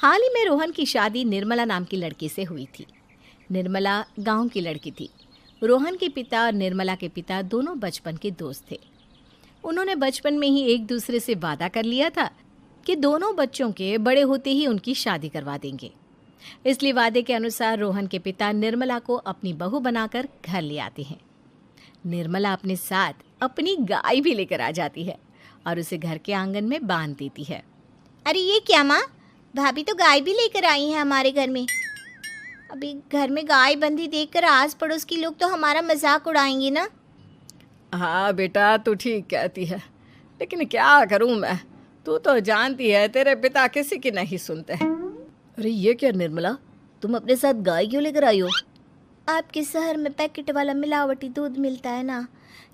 हाल ही में रोहन की शादी निर्मला नाम की लड़की से हुई थी। निर्मला गांव की लड़की थी। रोहन के पिता और निर्मला के पिता दोनों बचपन के दोस्त थे। उन्होंने बचपन में ही एक दूसरे से वादा कर लिया था कि दोनों बच्चों के बड़े होते ही उनकी शादी करवा देंगे। इसलिए वादे के अनुसार रोहन के पिता निर्मला को अपनी बहू बनाकर घर ले आते हैं। निर्मला अपने साथ अपनी गाय भी लेकर आ जाती है और उसे घर के आंगन में बांध देती है। अरे ये क्या माँ, भाभी तो गाय भी लेकर आई हैं हमारे घर में। अभी घर में गाय बंधी देखकर आस पड़ोस के लोग तो हमारा मजाक उड़ाएंगे ना। हाँ बेटा, तू ठीक कहती है, लेकिन क्या करूँ मैं। तू तो जानती है तेरे पिता किसी की नहीं सुनते। अरे ये क्या निर्मला, तुम अपने साथ गाय क्यों लेकर आई हो? आपके शहर में पैकेट वाला मिलावटी दूध मिलता है ना,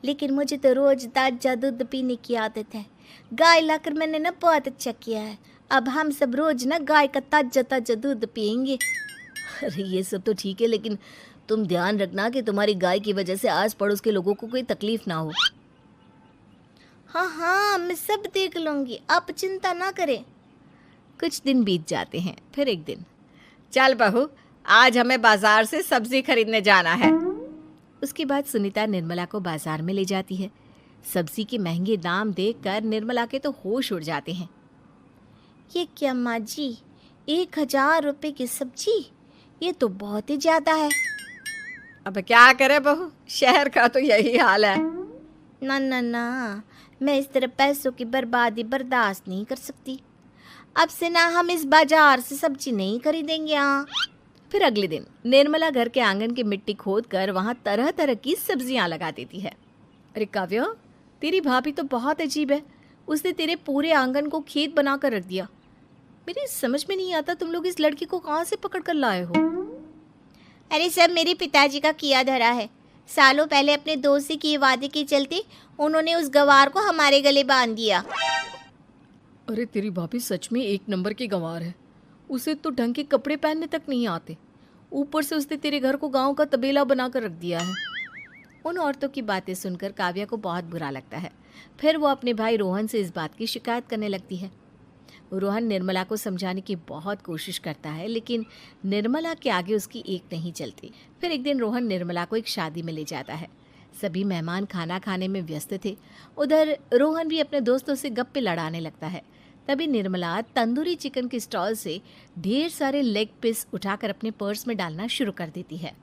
लेकिन मुझे तो रोज ताजा दूध पीने की आदत है। गाय लाकर मैंने ना बहुत अच्छा किया है। अब हम सब रोज ना गाय का ताजा ताजा दूध पियेंगे। अरे ये सब तो ठीक है, लेकिन तुम ध्यान रखना कि तुम्हारी गाय की वजह से आस पड़ोस के लोगों को कोई तकलीफ ना हो। हाँ हाँ, मैं सब देख लूँगी, आप चिंता ना करें। कुछ दिन बीत जाते हैं। फिर एक दिन, चल बहू, आज हमें बाजार से सब्जी खरीदने जाना है। उसके बाद सुनीता निर्मला को बाजार में ले जाती है। सब्जी के महंगे दाम देखकर निर्मला के तो होश उड़ जाते हैं। ये क्या माँ जी, 1000 रुपये की सब्जी, ये तो बहुत ही ज़्यादा है। अब क्या करे बहू, शहर का तो यही हाल है। ना ना ना, मैं इस तरह पैसों की बर्बादी बर्दाश्त नहीं कर सकती। अब से ना हम इस बाजार से सब्जी नहीं खरीदेंगे। हाँ। फिर अगले दिन निर्मला घर के आंगन की मिट्टी खोदकर वहाँ तरह तरह की सब्जियाँ लगा देती है। अरे काव्या, तेरी भाभी तो बहुत अजीब है। उसने तेरे पूरे आंगन को खेत बना कर रख दिया। मेरी समझ में नहीं आता तुम लोग इस लड़की को कहाँ से पकड़ कर लाए हो। अरे सब मेरे पिताजी का किया धरा है। सालों पहले अपने दोस्त से किए वादे के चलते उन्होंने उस गवार को हमारे गले बांध दिया। अरे तेरी भाभी सच में एक नंबर की गंवार है। उसे तो ढंग के कपड़े पहनने तक नहीं आते, ऊपर से उसने तेरे घर को गांव का तबेला बनाकर रख दिया है। उन औरतों की बातें सुनकर काव्या को बहुत बुरा लगता है। फिर वो अपने भाई रोहन से इस बात की शिकायत करने लगती है। रोहन निर्मला को समझाने की बहुत कोशिश करता है, लेकिन निर्मला के आगे उसकी एक नहीं चलती। फिर एक दिन रोहन निर्मला को एक शादी में ले जाता है। सभी मेहमान खाना खाने में व्यस्त थे। उधर रोहन भी अपने दोस्तों से गप्पे लड़ाने लगता है। तभी निर्मला तंदूरी चिकन के स्टॉल से ढेर सारे लेग पीस उठाकर अपने पर्स में डालना शुरू कर देती है।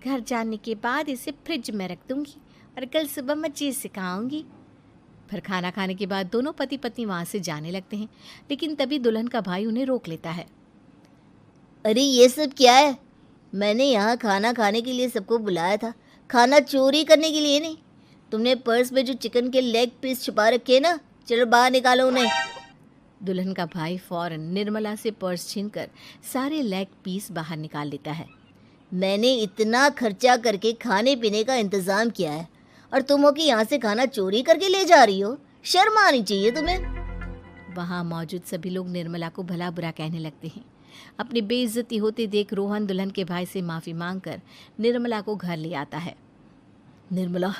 घर जाने के बाद इसे फ्रिज में रख दूंगी और कल सुबह मैं चीज़ सिखाऊंगी। फिर खाना खाने के बाद दोनों पति पत्नी वहाँ से जाने लगते हैं, लेकिन तभी दुल्हन का भाई उन्हें रोक लेता है। अरे ये सब क्या है? मैंने यहाँ खाना खाने के लिए सबको बुलाया था, खाना चोरी करने के लिए नहीं। तुमने पर्स में जो चिकन के लेग पीस छुपा रखे ना, चलो बाहर निकालो उन्हें। दुल्हन का भाई फौरन निर्मला से पर्स छीनकर सारे लेग पीस बाहर निकाल लेता है। मैंने इतना खर्चा करके खाने पीने का इंतजाम किया है और तुम हो कि यहाँ से खाना चोरी करके ले जा रही हो। शर्म आनी चाहिए तुम्हें। वहाँ मौजूद सभी लोग निर्मला को भला बुरा कहने लगते हैं। अपनी बेइज्जती होते देख रोहन दुल्हन के भाई से माफ़ी मांगकर निर्मला को घर ले आता है। निर्मला,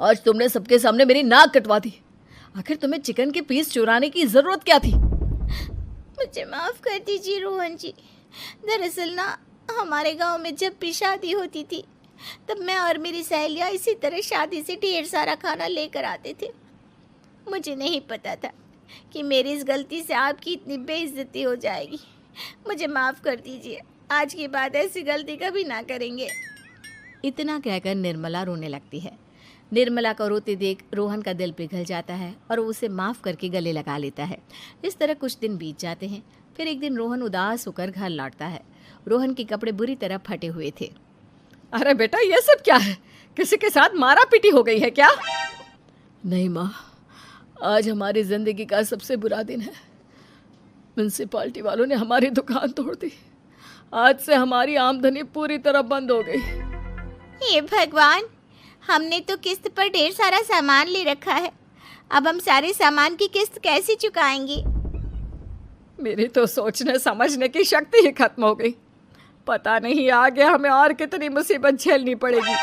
आज तुमने सबके सामने मेरी नाक कटवा दी। आखिर तुम्हें चिकन के पीस चुराने की ज़रूरत क्या थी? मुझे माफ़ कर दीजिए रोहन जी। दरअसल ना, हमारे गांव में जब भी शादी होती थी तब मैं और मेरी सहेलियाँ इसी तरह शादी से ढेर सारा खाना लेकर आते थे। मुझे नहीं पता था कि मेरी इस गलती से आपकी इतनी बेइज्जती हो जाएगी। मुझे माफ़ कर दीजिए। आज के बाद ऐसी गलती कभी ना करेंगे। इतना कहकर निर्मला रोने लगती है। निर्मला को रोते देख रोहन का दिल पिघल जाता है और वो उसे माफ़ करके गले लगा लेता है। इस तरह कुछ दिन बीत जाते हैं। फिर एक दिन रोहन उदास होकर घर लौटता है। रोहन के कपड़े बुरी तरह फटे हुए थे। अरे बेटा, ये सब क्या है? किसी के साथ मारा पीटी हो गई है क्या? नहीं माँ, आज हमारी ज़िंदगी का सबसे बुरा दिन है। म्यूनसिपालिटी वालों ने हमारी दुकान तोड़ दी। आज से हमारी आमदनी पूरी तरह बंद हो गई। हे भगवान, हमने तो किस्त पर ढेर सारा सामान ले रखा है। अब हम सारे सामान की किस्त कैसे चुकाएंगे? मेरी तो सोचने समझने की शक्ति ही खत्म हो गई। पता नहीं आगे हमें और कितनी मुसीबत झेलनी पड़ेगी।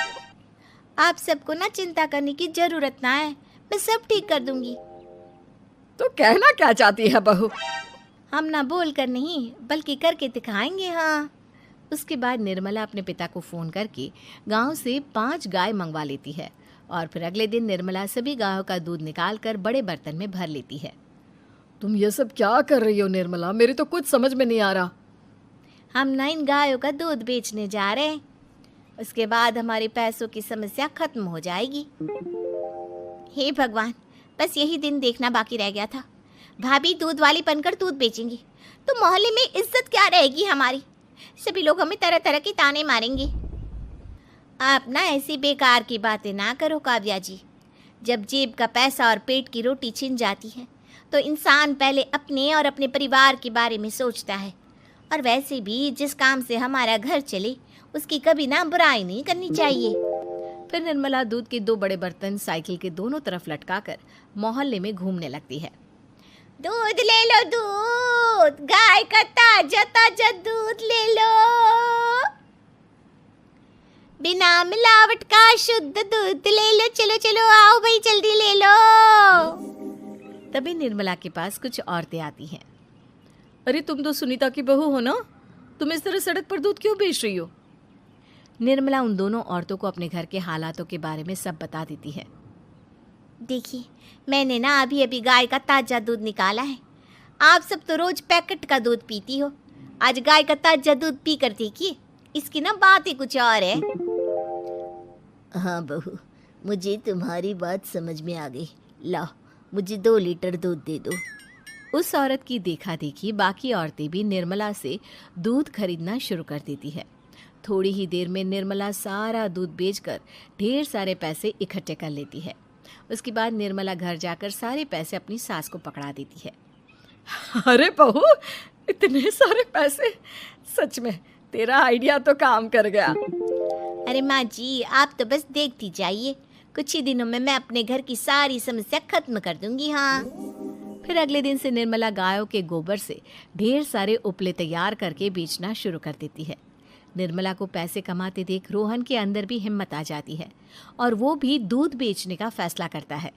आप सबको ना चिंता करने की जरूरत ना है, मैं सब ठीक कर दूंगी। तो कहना क्या चाहती है बहू? हम ना बोल कर नहीं बल्कि करके दिखाएंगे। हाँ। उसके बाद निर्मला अपने पिता को फ़ोन करके गांव से 5 गाय मंगवा लेती है और फिर अगले दिन निर्मला सभी गायों का दूध निकाल कर बड़े बर्तन में भर लेती है। तुम ये सब क्या कर रही हो निर्मला? मेरी तो कुछ समझ में नहीं आ रहा। हम ना इन गायों का दूध बेचने जा रहे हैं, उसके बाद हमारे पैसों की समस्या खत्म हो जाएगी। हे भगवान, बस यही दिन देखना बाकी रह गया था। भाभी दूध वाली बनकर दूध बेचेंगी तो मोहल्ले में इज्जत क्या रहेगी हमारी? सभी लोग हमें तरह तरह के ताने मारेंगे। आप ना ऐसी बेकार की बातें ना करो काव्या जी। जब जेब का पैसा और पेट की रोटी छिन जाती है तो इंसान पहले अपने और अपने परिवार के बारे में सोचता है। और वैसे भी जिस काम से हमारा घर चले उसकी कभी ना बुराई नहीं करनी चाहिए। फिर निर्मला दूध के 2 बड़े बर्तन साइकिल के दोनों तरफ लटकाकर मोहल्ले में घूमने लगती है। दूध ले लो, दूध, गाय का ताजा ताजा दूध ले लो, बिना मिलावट का शुद्ध दूध ले लो। चलो चलो आओ भाई, जल्दी ले लो। तभी निर्मला के पास कुछ औरतें आती हैं। अरे तुम तो सुनीता की बहू हो ना, तुम इस तरह सड़क पर दूध क्यों बेच रही हो? निर्मला उन दोनों औरतों को अपने घर के हालातों के बारे में सब बता देती है। देखिए, मैंने ना अभी अभी गाय का ताजा दूध निकाला है। आप सब तो रोज पैकेट का दूध पीती हो, आज गाय का ताजा दूध पी कर देखिए, इसकी ना बात ही कुछ और है। हाँ बहू, मुझे तुम्हारी बात समझ में आ गई। लाओ, मुझे 2 लीटर दूध दे दो। उस औरत की देखा देखी बाकी औरतें भी निर्मला से दूध खरीदना शुरू कर देती है। थोड़ी ही देर में निर्मला सारा दूध बेचकर ढेर सारे पैसे इकट्ठे कर लेती है। उसके बाद निर्मला घर जाकर सारे पैसे अपनी सास को पकड़ा देती है। अरे बहू, इतने सारे पैसे! सच में तेरा आइडिया तो काम कर गया। अरे माँ जी, आप तो बस देखती जाइए, कुछ ही दिनों में मैं अपने घर की सारी समस्या खत्म कर दूंगी। हाँ। फिर अगले दिन से निर्मला गायों के गोबर से ढेर सारे उपले तैयार करके बेचना शुरू कर देती है। निर्मला को पैसे कमाते देख रोहन के अंदर भी हिम्मत आ जाती है और वो भी दूध बेचने का फैसला करता है।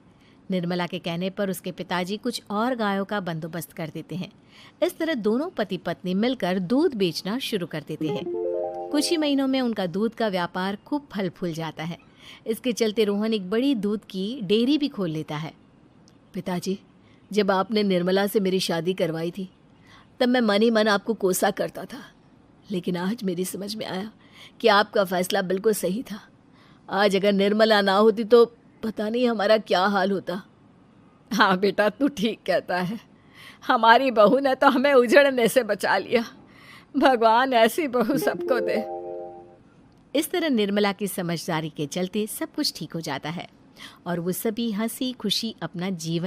निर्मला के कहने पर उसके पिताजी कुछ और गायों का बंदोबस्त कर देते हैं। इस तरह दोनों पति पत्नी मिलकर दूध बेचना शुरू कर देते हैं। कुछ ही महीनों में उनका दूध का व्यापार खूब फल फूल जाता है। इसके चलते रोहन एक बड़ी दूध की डेयरी भी खोल लेता है। पिताजी, जब आपने निर्मला से मेरी शादी करवाई थी तब मैं मन ही मन आपको कोसा करता था, लेकिन आज मेरी समझ में आया कि आपका फैसला बिल्कुल सही था। आज अगर निर्मला ना होती तो पता नहीं हमारा क्या हाल होता। हाँ बेटा, तू ठीक कहता है। हमारी बहू ने तो हमें उजड़ने से बचा लिया। भगवान ऐसी बहू सबको दे। इस तरह निर्मला की समझदारी के चलते सब कुछ ठीक हो जाता है और वो सभी हंसी खुशी अपना जीवन